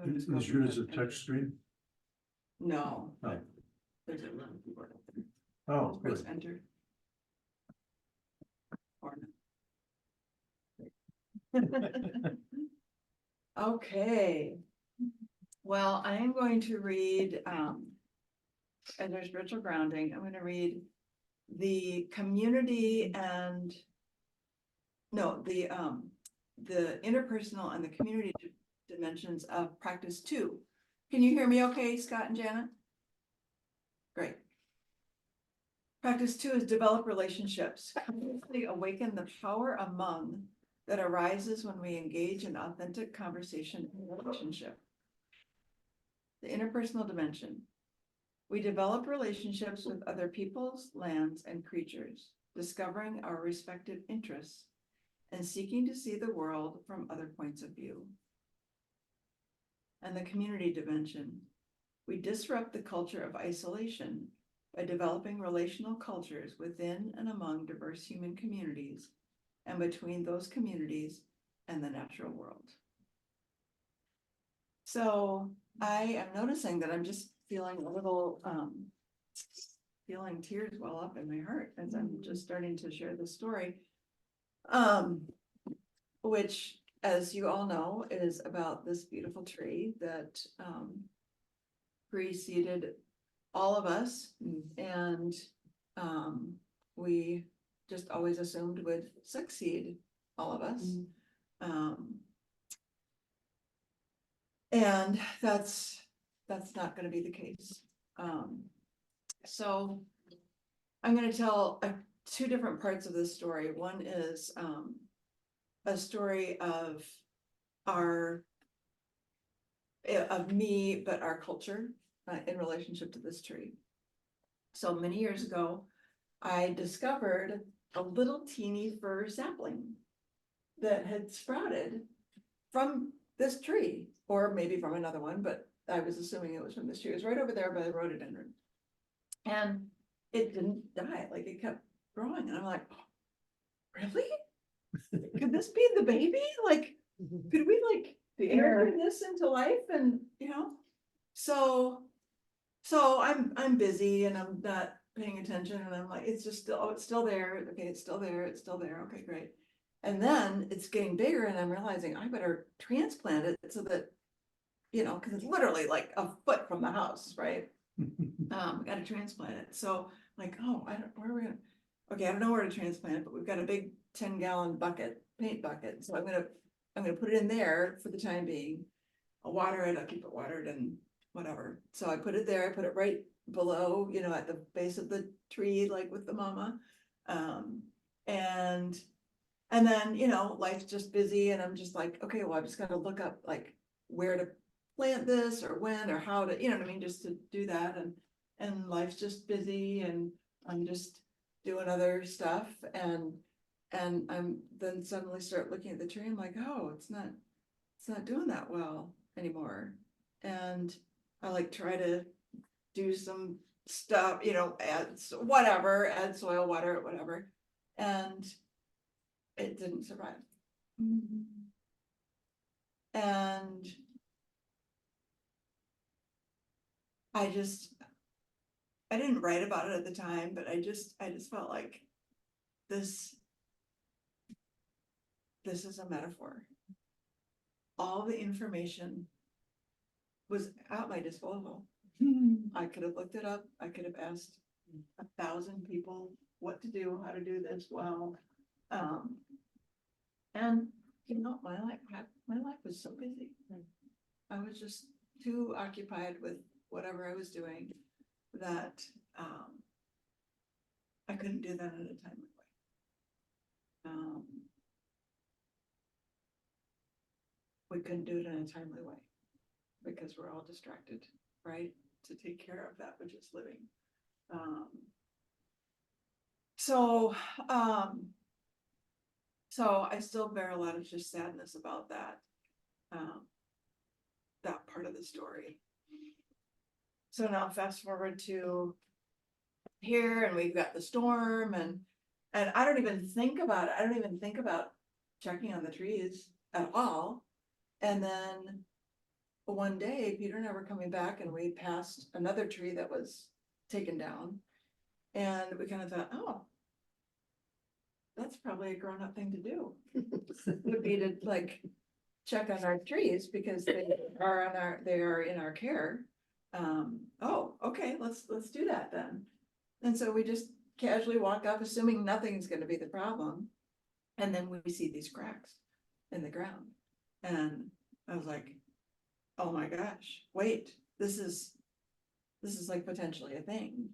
Is yours a touch screen? No, Oh. but there's a little keyboard up there. Oh, Press good. enter. Or no. Okay. Well, I am going to read, under spiritual grounding, I'm gonna read the community and no, the interpersonal and the community dimensions of practice 2. Can you hear me okay, Scott and Janet? Great. Practice 2 is develop relationships. Consciously awaken the power among that arises when we engage in authentic conversation and relationship. The interpersonal dimension. We develop relationships with other peoples, lands, and creatures, discovering our respective interests and seeking to see the world from other points of view. And the community dimension. We disrupt the culture of isolation by developing relational cultures within and among diverse human communities and between those communities and the natural world. So I am noticing that I'm just feeling a little, feeling tears well up in my heart as I'm just starting to share this story. Which, as you all know, is about this beautiful tree that preceded all of us, and we just always assumed would succeed all of us. And that's not going to be the case. So I'm going to tell 2 different parts of this story. One is a story of me, but our culture in relationship to this tree. So many years ago, I discovered a little teeny fir sapling that had sprouted from this tree, or maybe from another one, but I was assuming it was from this tree. It was right over there by the rhododendron. And it didn't die, like it kept growing. And I'm like, oh, really? Could this be the baby? Like, could we like bring this into life? And so I'm busy and I'm not paying attention, and I'm like, it's just still, oh, it's still there. Okay, it's still there, it's still there. Okay, great. And then it's getting bigger, and I'm realizing I better transplant it so that, because it's literally like a foot from the house, right? Got to transplant it. So like, oh, where are we gonna? Okay, I don't know where to transplant it, but we've got a big 10-gallon bucket, paint bucket. So I'm gonna put it in there for the time being. I'll water it, I'll keep it watered and whatever. So I put it there, I put it right below, at the base of the tree, like with the mama. And then, life's just busy, and I'm just like, okay, well, I just gotta look up like where to plant this or when or how to, what I mean, just to do that. And life's just busy, and I'm just doing other stuff. And I'm then suddenly start looking at the tree. I'm like, oh, it's not doing that well anymore. And I like try to do some stuff, add soil, water it, whatever. And it didn't survive. And I didn't write about it at the time, but I just felt like this is a metaphor. All the information was at my disposal. I could have looked it up. I could have asked 1,000 people what to do, how to do this well. And my life was so busy. I was just too occupied with whatever I was doing that I couldn't do that in a timely way. We couldn't do it in a timely way because we're all distracted, right? To take care of that which is living. So I still bear a lot of just sadness about that, that part of the story. So now fast forward to here, and we've got the storm, and I don't even think about it. I don't even think about checking on the trees at all. And then one day, Peter and I were coming back and we passed another tree that was taken down. And we kind of thought, oh, that's probably a grown-up thing to do. Would be to like check on our trees because they are in our care. Oh, okay, let's do that then. And so we just casually walk up, assuming nothing's gonna be the problem. And then we see these cracks in the ground. And I was like, oh my gosh, wait, this is like potentially a thing.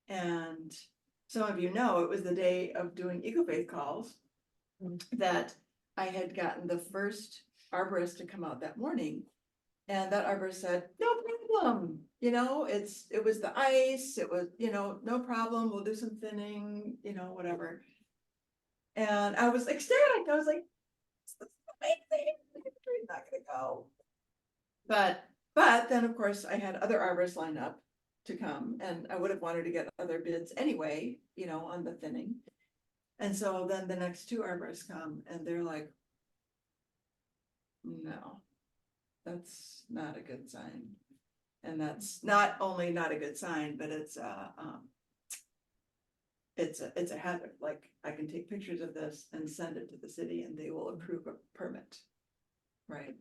And some of you know, it was the day of doing EcoFaith calls that I had gotten the first arborist to come out that morning. And that arborist said, no problem, you know, it was the ice, it was, you know, no problem, we'll do some thinning, you know, whatever. And I was ecstatic, I was like, this is amazing, the tree's not gonna go. But then, of course, I had other arborists lined up to come, and I would have wanted to get other bids anyway, you know, on the thinning. And so then the next two arborists come and they're like, no, that's not a good sign. And that's not only not a good sign, but it's a hazard. Like, I can take pictures of this and send it to the city and they will approve a permit. Right.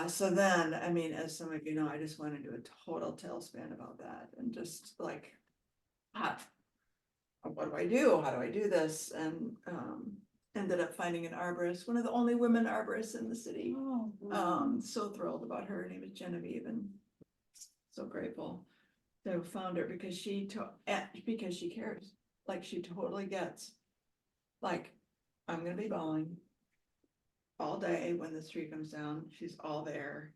So then, I mean, as some of you know, I just went into a total tailspin about that and just like, what do I do? How do I do this? And ended up finding an arborist, one of the only women arborists in the city. So thrilled about her. Her name is Genevieve, and so grateful to found her because because she cares. Like, she totally gets, like, I'm gonna be bawling all day when this tree comes down. She's all there.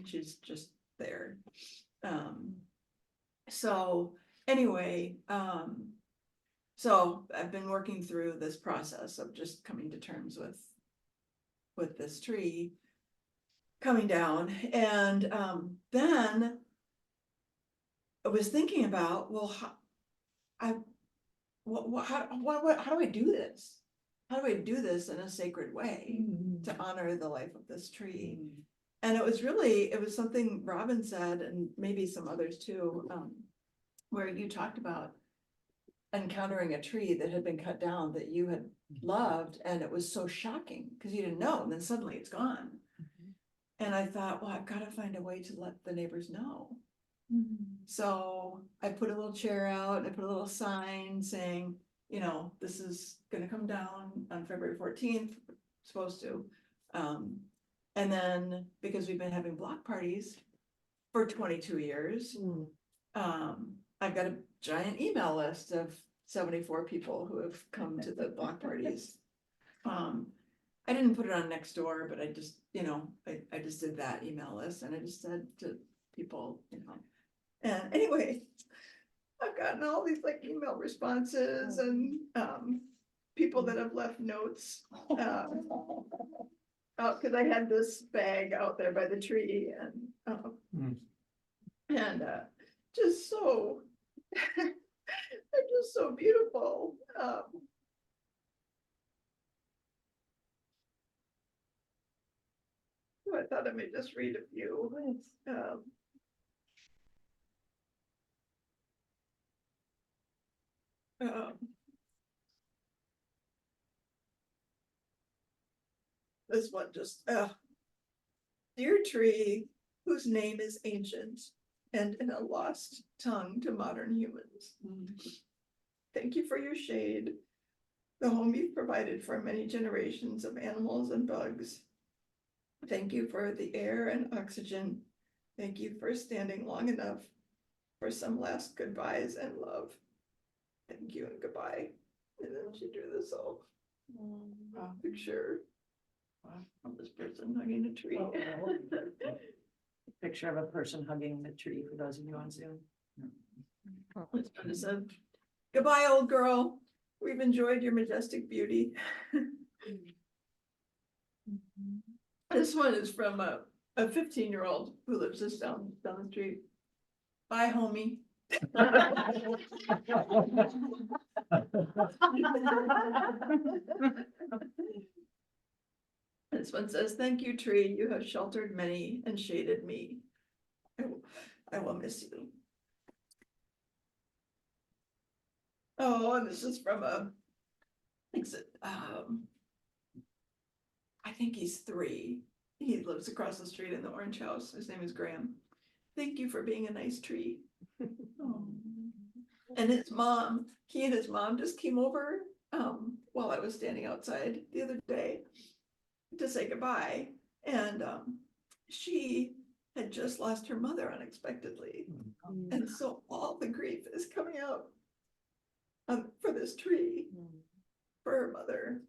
She's just there. So anyway, so I've been working through this process of just coming to terms with this tree coming down. And then I was thinking about, well, how do I do this? How do I do this in a sacred way to honor the life of this tree? And it was something Robin said, and maybe some others too, where you talked about encountering a tree that had been cut down that you had loved, and it was so shocking because you didn't know, and then suddenly it's gone. And I thought, well, I've got to find a way to let the neighbors know. So I put a little chair out, and I put a little sign saying, you know, this is gonna come down on February 14th, supposed to. And then, because we've been having block parties for 22 years, I've got a giant email list of 74 people who have come to the block parties. I didn't put it on Nextdoor, but I just, you know, I just did that email list, and I just said to people, you know. And anyway, I've gotten all these like email responses and people that have left notes. Because I had this bag out there by the tree, and just so they're just so beautiful. I thought I may just read a few. This one just, dear tree, whose name is ancient and in a lost tongue to modern humans. Thank you for your shade, the home you've provided for many generations of animals and bugs. Thank you for the air and oxygen. Thank you for standing long enough for some last goodbyes and love. Thank you and goodbye. And then she drew this whole picture of this person hugging a tree. Picture of a person hugging the tree for those of you on Zoom. It said, goodbye, old girl. We've enjoyed your majestic beauty. This one is from a 15-year-old who lives just down the street. Bye, homie. This one says, "Thank you, tree. You have sheltered many and shaded me. I will miss you." Oh, and this is from I think he's 3. He lives across the street in the orange house. His name is Graham. "Thank you for being a nice tree." Oh. And his mom, he and his mom just came over while I was standing outside the other day to say goodbye. And she had just lost her mother unexpectedly. And so all the grief is coming out for this tree, for her mother.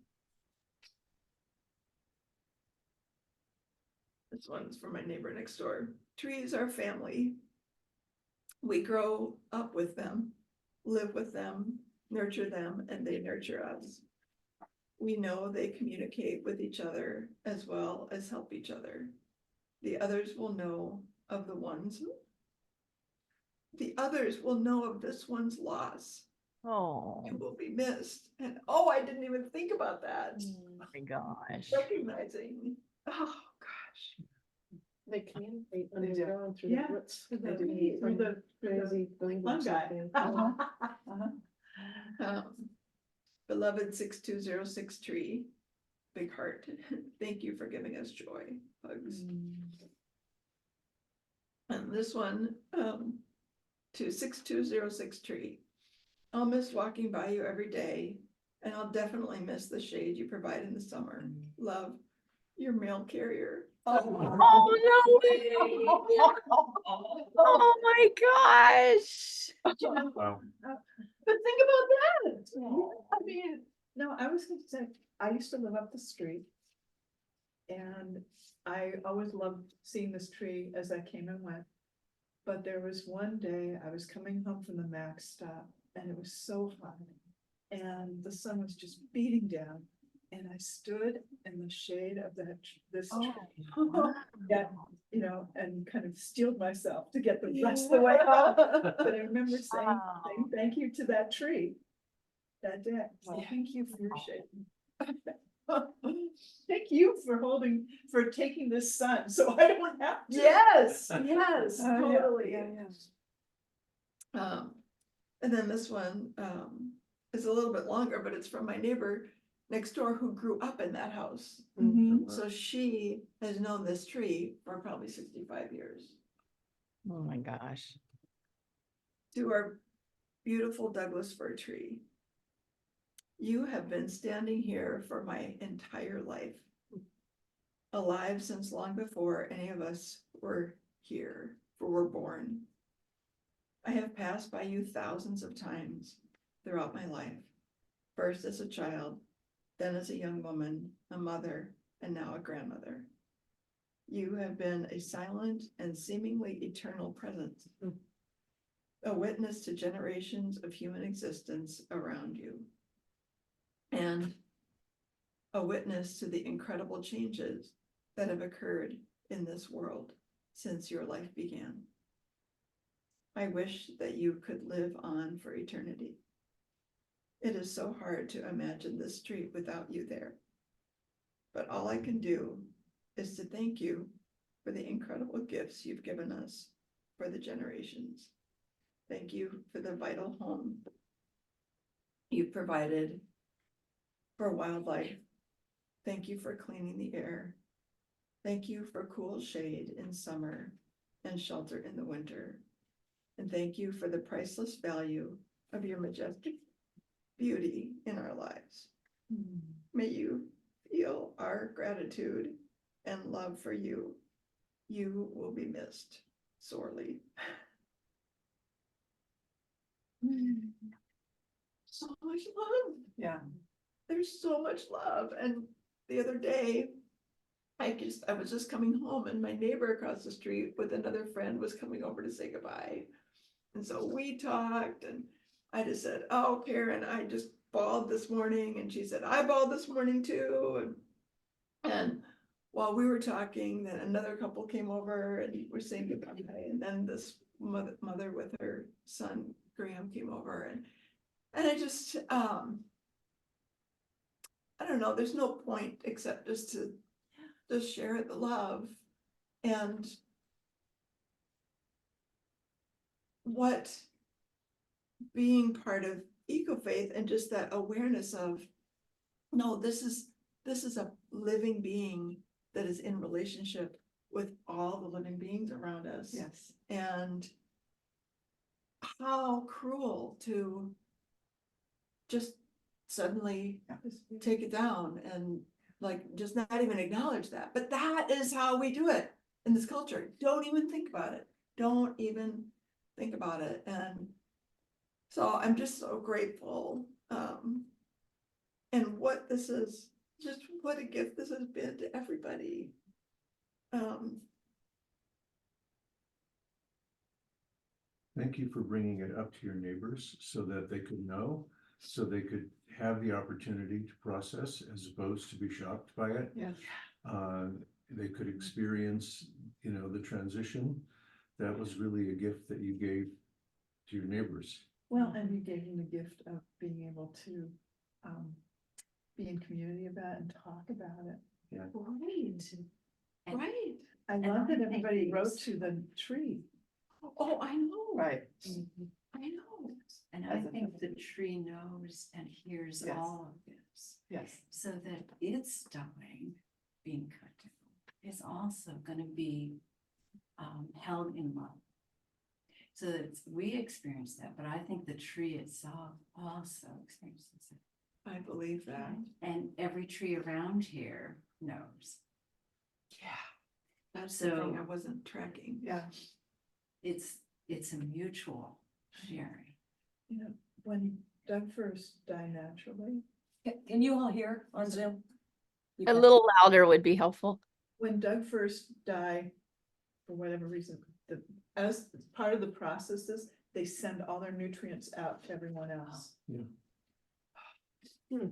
This one's from my neighbor next door. "Trees are family. We grow up with them, live with them, nurture them, and they nurture us. We know they communicate with each other as well as help each other. The others will know of this one's loss. Oh It will be missed." And oh, I didn't even think about that. my gosh. Recognizing, oh gosh. They communicate when They they're do. going through the Yeah. woods. Through They the- do through the- crazy language Fun guy. something. Beloved 6206 tree, big heart. "Thank you for giving us joy. Hugs." And this one, to 6206 tree. "I'll miss walking by you every day, and I'll definitely miss the shade you provide in the summer. Love, your mail carrier." Oh, no way. Oh my gosh. Wow. But think about that. I mean, no, I was gonna say, I used to live up the street. And I always loved seeing this tree as I came and went. But there was one day I was coming home from the Mac stop and it was so hot. And the sun was just beating down. And I stood in the shade of this tree. Yeah, you know, and kind of steeled myself to get the rest of the way home. But I remember saying thank you to that tree that day. Wow. Thank you for your shade. Thank you for taking this sun, so I don't have to. Yes, Yeah, totally. yeah. And then this one, is a little bit longer, but it's from my neighbor next door who grew up in that house. Mhm. So she has known this tree for probably 65 years. Oh my gosh. "To our beautiful Douglas fir tree. You have been standing here for my entire life. Alive since long before any of us were here, or were born. I have passed by you thousands of times throughout my life. First as a child, then as a young woman, a mother, and now a grandmother. You have been a silent and seemingly eternal presence. A witness to generations of human existence around you. And a witness to the incredible changes that have occurred in this world since your life began. I wish that you could live on for eternity. It is so hard to imagine this street without you there. But all I can do is to thank you for the incredible gifts you've given us for the generations. Thank you for the vital home you've provided for wildlife. Thank you for cleaning the air. Thank you for cool shade in summer and shelter in the winter. And thank you for the priceless value of your majestic beauty in our lives. May you feel our gratitude and love for you. You will be missed sorely." So much love. Yeah. There's so much love. And the other day, I was just coming home and my neighbor across the street with another friend was coming over to say goodbye. And so we talked and I just said, "Oh, Karen, I just bawled this morning." And she said, "I bawled this morning too." And while we were talking, then another couple came over and were saying goodbye. And then this mother with her son, Graham, came over and I just, I don't know, there's no point except just to to share the love and what being part of eco-faith and just that awareness of, no, this is a living being that is in relationship with all the living beings around us. Yes. And how cruel to just suddenly take it down and like just not even acknowledge that. But that is how we do it in this culture. Don't even think about it. Don't even think about it. And so I'm just so grateful. And what this is, just what a gift this has been to everybody. Thank you for bringing it up to your neighbors so that they could know, so they could have the opportunity to process as opposed to be shocked by it. Yes. They could experience, the transition. That was really a gift that you gave to your neighbors. Well, and you gave them the gift of being able to be in community about it and talk about it. Right. And- Right. I And love I that think everybody wrote these- to the tree. Oh, I know. Right. I know. And As I a think the message. tree knows and hears Yes. all of this, Yes. so that its dying, being cut down, is also gonna be held in love. So that we experience that, but I think the tree itself also experiences it. I believe that. And every tree around here knows. Yeah. That's the thing I So- wasn't tracking. Yeah. It's a mutual sharing. You know, when Doug first died naturally, Can you all hear on Zoom? You A can? little louder would be helpful. when Doug first died, for whatever reason, as part of the processes, they send all their nutrients out to everyone else. So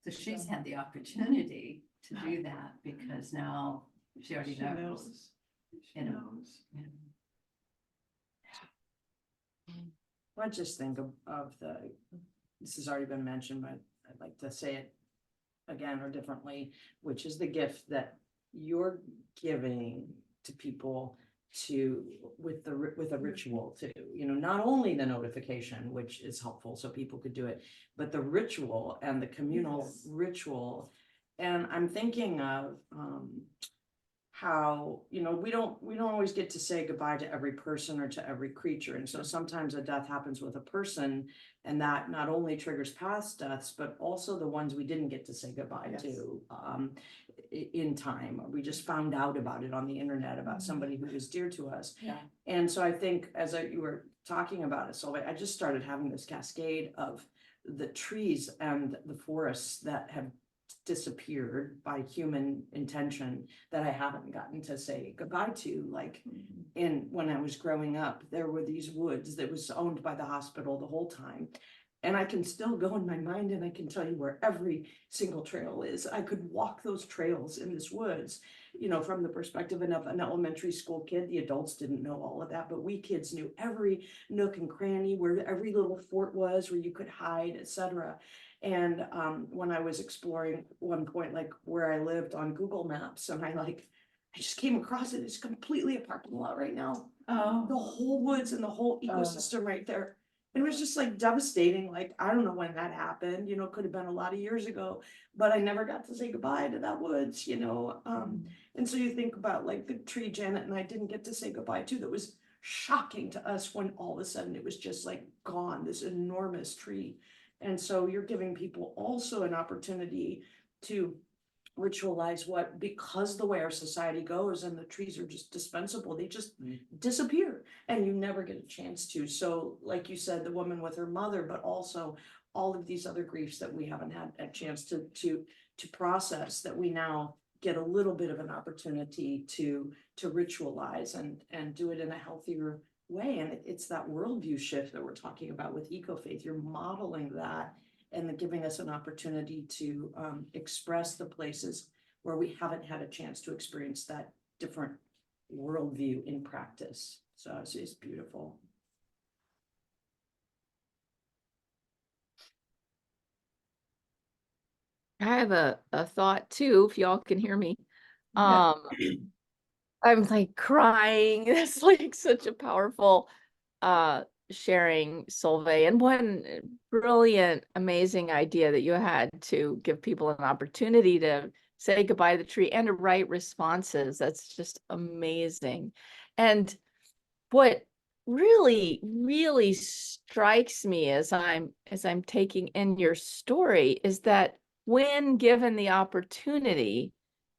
she's had the opportunity to do that because now she already She knows. knows. She You know. knows. you know. I just think of this has already been mentioned, but I'd like to say it again or differently, which is the gift that you're giving to people with a ritual too, not only the notification, which is helpful so people could do it, but the ritual and the communal Yes. ritual. And I'm thinking of, how, we don't always get to say goodbye to every person or to every creature. And so sometimes a death happens with a person, and that not only triggers past deaths, but also the ones we didn't get to say goodbye Yes. to in time. We just found out about it on the internet about somebody who was dear to us. Yeah. And so I think you were talking about it, so I just started having this cascade of the trees and the forests that have disappeared by human intention that I haven't gotten to say goodbye to. Like when I was growing up, there were these woods that was owned by the hospital the whole time. And I can still go in my mind and I can tell you where every single trail is. I could walk those trails in this woods, from the perspective of an elementary school kid. The adults didn't know all of that, but we kids knew every nook and cranny, where every little fort was, where you could hide, etc. And when I was exploring one point, like where I lived on Google Maps, and I just came across it. It's completely a parking lot right now. Oh. The whole woods and the whole ecosystem right there. It was just devastating. I don't know when that happened, could have been a lot of years ago, but I never got to say goodbye to that woods, and so you think about the tree Janet and I didn't get to say goodbye to, that was shocking to us when all of a sudden it was just gone, this enormous tree. And so you're giving people also an opportunity to ritualize because the way our society goes and the trees are just dispensable, they just disappear and you never get a chance to. So like you said, the woman with her mother, but also all of these other griefs that we haven't had a chance to process, that we now get a little bit of an opportunity to ritualize and do it in a healthier way. And it's that worldview shift that we're talking about with eco-faith. You're modeling that and then giving us an opportunity to express the places where we haven't had a chance to experience that different worldview in practice. So it's beautiful. I have a thought too, if y'all can hear me. Yeah. I'm like crying. It's like such a powerful sharing, Solveig, and one brilliant, amazing idea that you had to give people an opportunity to say goodbye to the tree and to write responses. That's just amazing. And what really, really strikes me as I'm taking in your story is that when given the opportunity,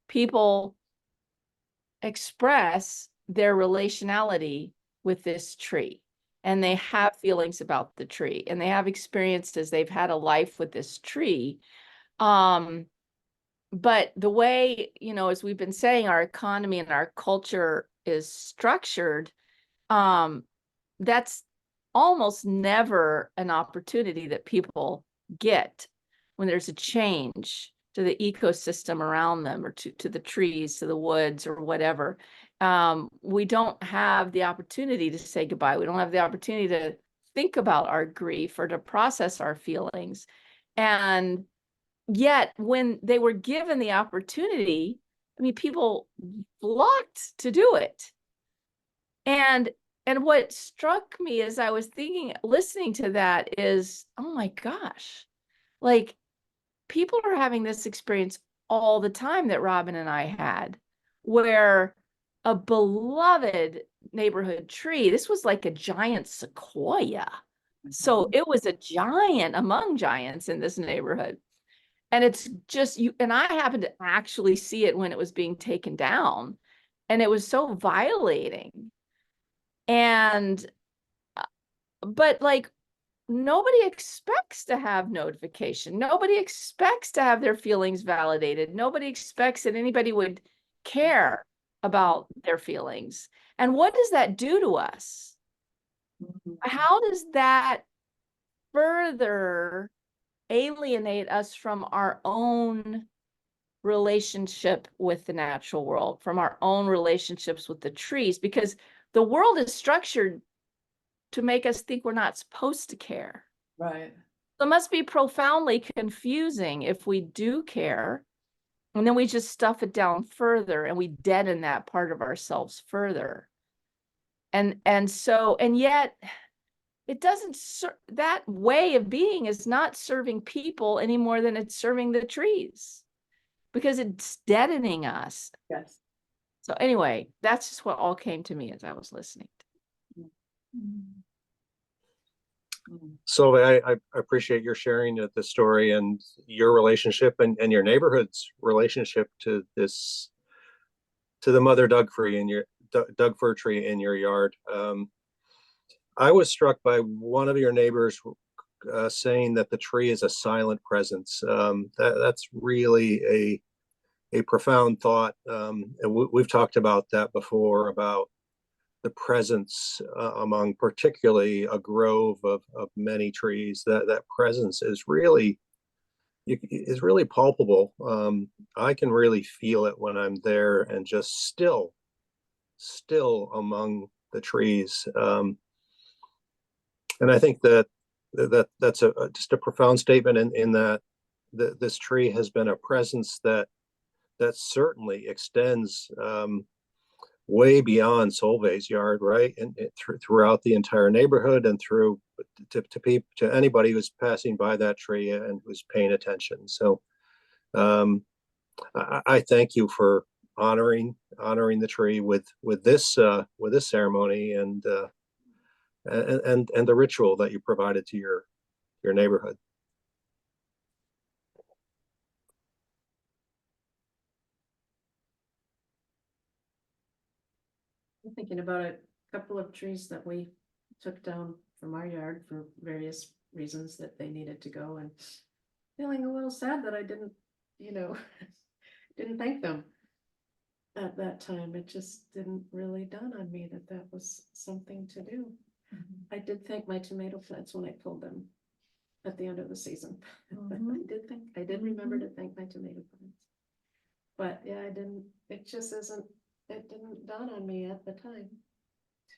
people express their relationality with this tree, and they have feelings about the tree, and they have experiences, they've had a life with this tree. But the way, as we've been saying, our economy and our culture is structured, that's almost never an opportunity that people get when there's a change to the ecosystem around them, or to the trees, to the woods, or whatever. We don't have the opportunity to say goodbye. We don't have the opportunity to think about our grief or to process our feelings. And yet, when they were given the opportunity, I mean, people flocked to do it. And what struck me as I was listening to that is, oh my gosh, like people are having this experience all the time that Robin and I had, where a beloved neighborhood tree, this was like a giant sequoia. So it was a giant among giants in this neighborhood. And it's just you, and I happened to actually see it when it was being taken down. And it was so violating. And, but like, nobody expects to have notification. Nobody expects to have their feelings validated. Nobody expects that anybody would care about their feelings. And what does that do to us? How does that further alienate us from our own relationship with the natural world, from our own relationships with the trees? Because the world is structured to make us think we're not supposed to care. Right. So it must be profoundly confusing if we do care, and then we just stuff it down further and we deaden that part of ourselves further. And yet it doesn't that way of being is not serving people any more than it's serving the trees, because it's deadening us. Yes. So anyway, that's just what all came to me as I was listening. So I appreciate your sharing of the story and your relationship and your neighborhood's relationship to the mother Doug fir tree in your yard. I was struck by one of your neighbors saying that the tree is a silent presence. That's really a profound thought. And we've talked about that before, about the presence among particularly a grove of many trees. That presence is really palpable. I can really feel it when I'm there and just still among the trees. And I think that's just a profound statement in that this tree has been a presence that certainly extends way beyond Solveig's yard, right? And throughout the entire neighborhood, and through to anybody who's passing by that tree and who's paying attention. So I thank you for honoring the tree with this ceremony and the ritual that you provided to your neighborhood. I'm thinking about a couple of trees that we took down from our yard for various reasons that they needed to go, and feeling a little sad that I didn't, didn't thank them at that time. It just didn't really dawn on me that that was something to do. I did thank my tomato plants when I pulled them at the end of the season. I did remember to thank my tomato plants. But yeah, it didn't dawn on me at the time.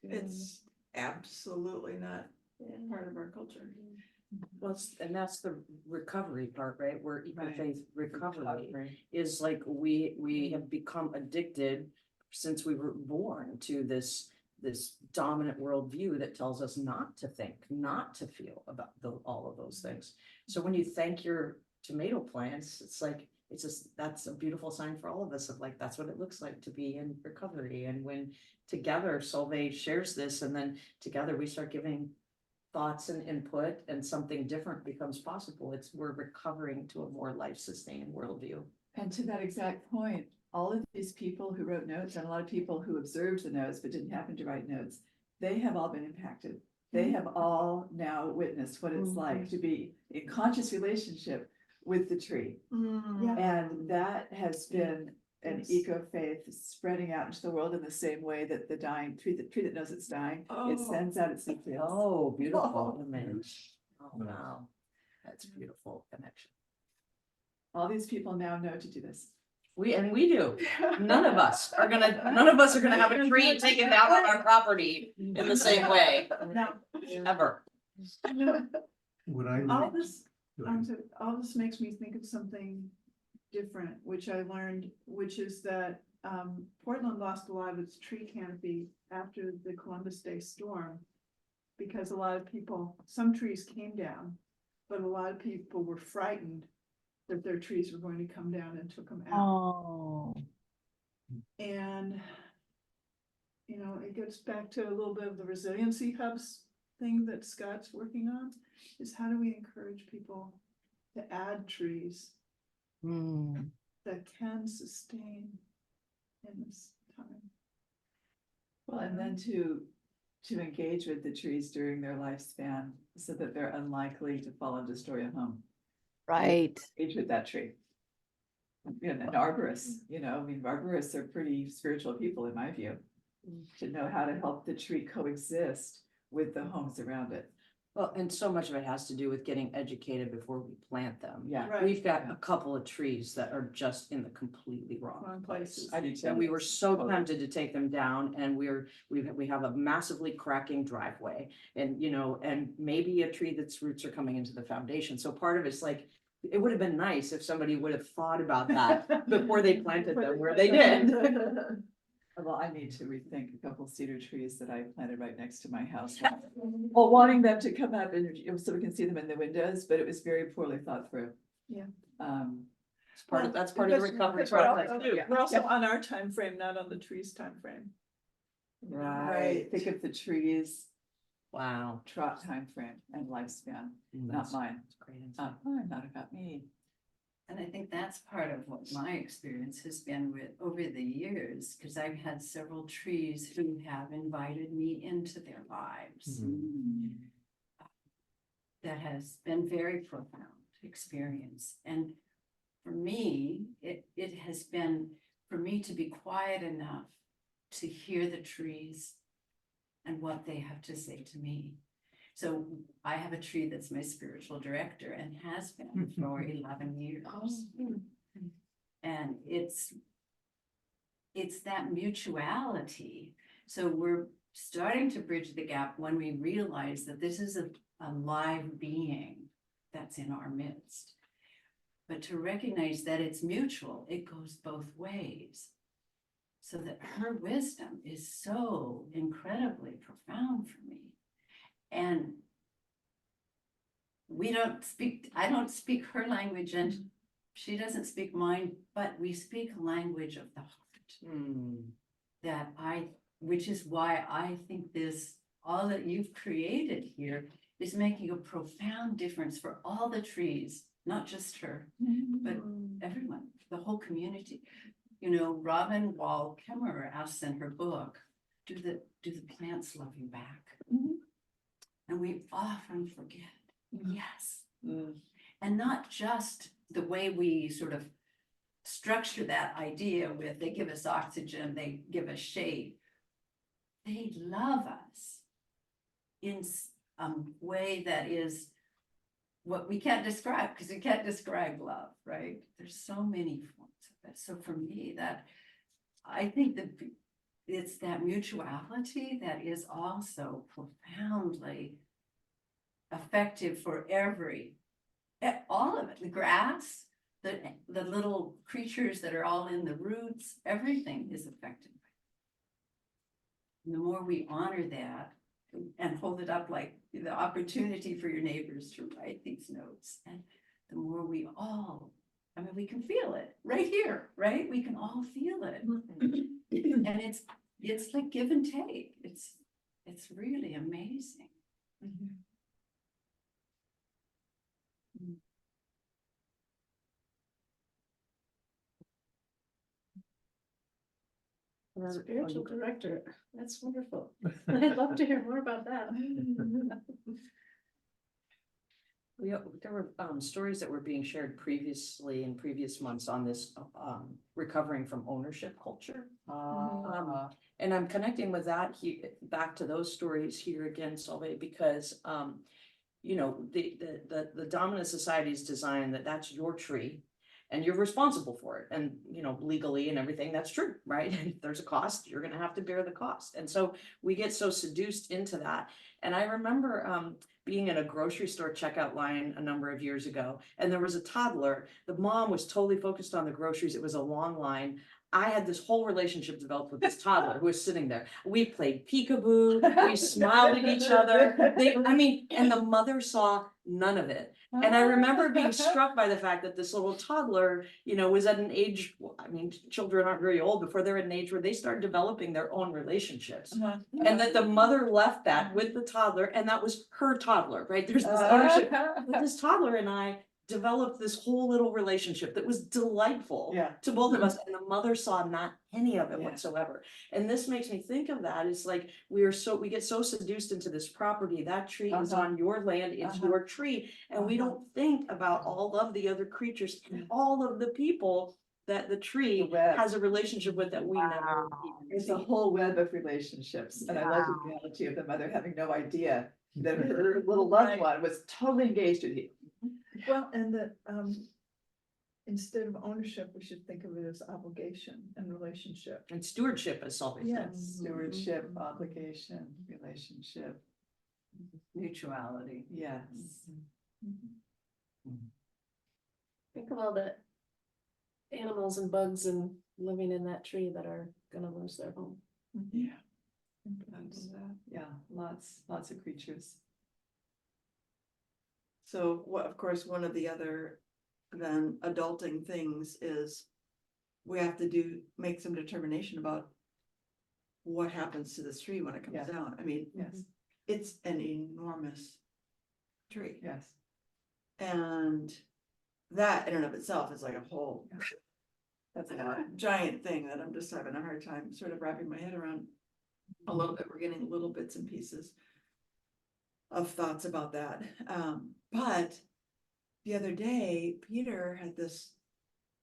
It's absolutely not part of our culture. Well, and that's the recovery part, right? Where eco-faith recovery is like, we have become addicted since we were born to this dominant worldview that tells us not to think, not to feel about all of those things. So when you thank your tomato plants, it's like, that's a beautiful sign for all of us of like, that's what it looks like to be in recovery. And when together Solveig shares this, and then together we start giving thoughts and input, and something different becomes possible. We're recovering to a more life-sustaining worldview. And to that exact point, all of these people who wrote notes, and a lot of people who observed the notes but didn't happen to write notes, they have all been impacted. They have all now witnessed what it's like to be in conscious relationship with the tree. Mm. And that has been an Yes. eco-faith spreading out into the world in the same way that the tree that knows it's dying, it Oh. sends out its nutrients. Oh, beautiful image. Oh, wow. That's a beautiful connection. All these people now know to do this. We do. None of us are gonna have a tree taken down on our property in the same way, Now, ever. When I. all lived- this, Go ahead. all this makes me think of something different, which I learned, which is that Portland lost a lot of its tree canopy after the Columbus Day storm. Because a lot of people, some trees came down, but a lot of people were frightened that their trees were going to come down and took them out. Oh. And, you know, it gets back to a little bit of the resiliency hubs thing that Scott's working on, is how do we encourage people to add trees that can sustain in this time? Well, and then to engage with the trees during their lifespan so that they're unlikely to fall and destroy a home. Right. Engage with that tree. You know, an arborist, you know, I mean, arborists are pretty spiritual people in my view. To know how to help the tree coexist with the homes around it. Well, and so much of it has to do with getting educated before we plant them. Yeah. We've got a couple of trees that are just in the completely wrong place. I do too. And we were so tempted to take them down, and we have a massively cracking driveway, and you know, and maybe a tree that's roots are coming into the foundation. So part of it's like, it would have been nice if somebody would have thought about that before they planted them where they did. Well, I need to rethink a couple cedar trees that I planted right next to my house. Well, wanting them to come up and so we can see them in the windows, but it was very poorly thought through. Yeah. That's part of the recovery process too. We're also on our time frame, not on the trees' time frame. Right. Think of the trees' Wow. time frame and lifespan, not mine. That's great insight. Not about me. And I think that's part of what my experience has been with over the years, because I've had several trees who have invited me into their lives. That has been very profound experience. And for me, it has been for me to be quiet enough to hear the trees and what they have to say to me. So I have a tree that's my spiritual director and has been for 11 years. And it's that mutuality. So we're starting to bridge the gap when we realize that this is a live being that's in our midst. But to recognize that it's mutual, it goes both ways. So that her wisdom is so incredibly profound for me. And I don't speak her language and she doesn't speak mine, but we speak a language of the heart which is why I think all that you've created here is making a profound difference for all the trees, not just her, but everyone, the whole community. You know, Robin Wall Kimmerer asks in her book, do the plants love you back? And we often forget, yes. And not just the way we sort of structure that idea with they give us oxygen, they give us shade. They love us in a way that is what we can't describe, because we can't describe love, right? There's so many forms of it. So for me, I think that it's that mutuality that is also profoundly effective for all of it, the grass, the little creatures that are all in the roots, everything is affected. And the more we honor that and hold it up like the opportunity for your neighbors to write these notes, and the more we all, I mean, we can feel it right here, right? We can all feel it. And it's like give and take. It's really amazing. Spiritual director, that's wonderful. I'd love to hear more about that. There were stories that were being shared previously in previous months on this recovering from ownership culture. And I'm connecting with that back to those stories here again, Solveig, because you know, the dominant society is designed that that's your tree and you're responsible for it. And, you know, legally and everything, that's true, right? And if there's a cost, you're gonna have to bear the cost. And so we get so seduced into that. And I remember being in a grocery store checkout line a number of years ago, and there was a toddler. The mom was totally focused on the groceries. It was a long line. I had this whole relationship developed with this toddler who was sitting there. We played peekaboo, we smiled at each other. And the mother saw none of it. And I remember being struck by the fact that this little toddler, you know, was at an age, I mean, children aren't very old before they're at an age where they start developing their own relationships. And that the mother left that with the toddler, and that was her toddler, right? There's this ownership. But this toddler and I developed this whole little relationship that was delightful to both of us, and the mother saw not any of it whatsoever. And this makes me think of that. It's like we get so seduced into this property. That tree is on your land, it's your tree, and we don't think about all of the other creatures and all of the people that the tree has a relationship with that we never even It's see. a whole web of relationships, and I love the analogy of the mother having no idea that her little loved one was totally engaged with you. Well, and that, instead of ownership, we should think of it as obligation and relationship. And stewardship is something. Yes, stewardship, obligation, relationship, Mutuality. yes. Think of all the animals and bugs and living in that tree that are gonna lose their home. Yeah. Yeah, lots of creatures. So what, of course, one of the other then adulting things is we have to make some determination about what happens to this tree when it comes Yeah. down. I mean, Yes, it's an enormous tree. yes. And that in and of itself is like a whole That's a lot. giant thing that I'm just having a hard time sort of wrapping my head around. A little bit, we're getting little bits and pieces of thoughts about that. But the other day, Peter had this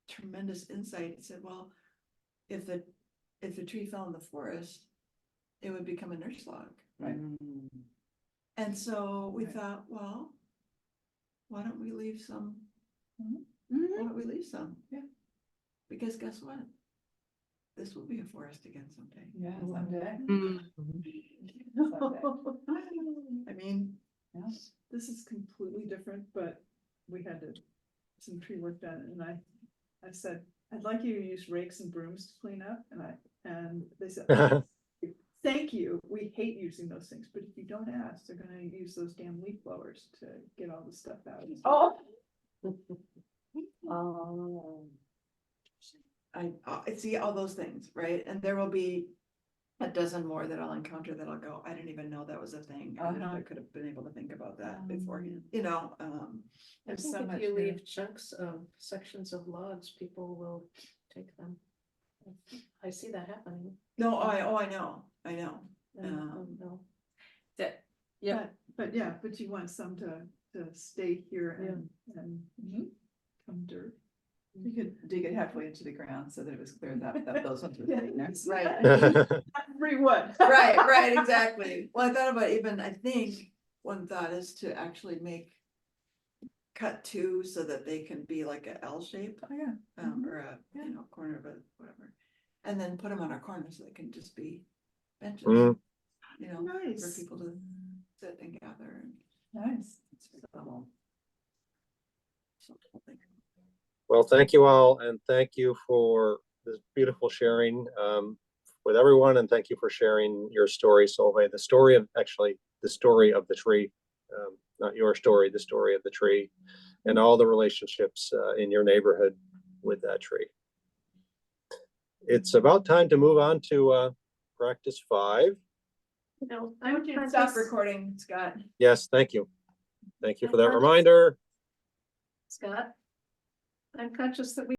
tremendous insight. He said, well, if the tree fell in the forest, it would become a nurse log. Right. And so we Right. thought, well, why don't we leave some? Mhm. Why don't we leave some? Yeah. Because guess what? This will be a forest again someday. Yeah, someday. I mean, Yes, this is completely different, but we had some tree work done, and I said, I'd like you to use rakes and brooms to clean up, and they said, "Oh, thank you, we hate using those things, but if you don't ask, they're gonna use those damn leaf blowers to get all the stuff out." oh, Oh. I see all those things, right? And there will be a dozen more that I'll encounter that I'll go, I didn't even know that was a thing. I wish I could have been able to think about that beforehand, you know, I There's think so if much you there. leave chunks of sections of logs, people will take them. I see that happening. no, I know. and they'll- That, yeah, But yeah, but you want some to stay here and come dirt. You could dig it halfway into the ground so that it was clear that those ones were staying there. Right. Free wood. Right, exactly. Well, I thought about even, I think one thought is to actually cut two so that they can be like a L shape. Oh, yeah. Or a, you know, corner of a, whatever. And then put them on our corner so they can just be benches, Mm. you know, for Nice. people to sit and gather. Nice. Well, thank you all, and thank you for this beautiful sharing with everyone, and thank you for sharing your story, Solveig. The story of the tree, not your story, the story of the tree, and all the relationships in your neighborhood with that tree. It's about time to move on to practice 5. No, I want you to stop recording, Scott. Yes, thank you. Thank you for that I'm conscious- reminder. Scott, I'm conscious that we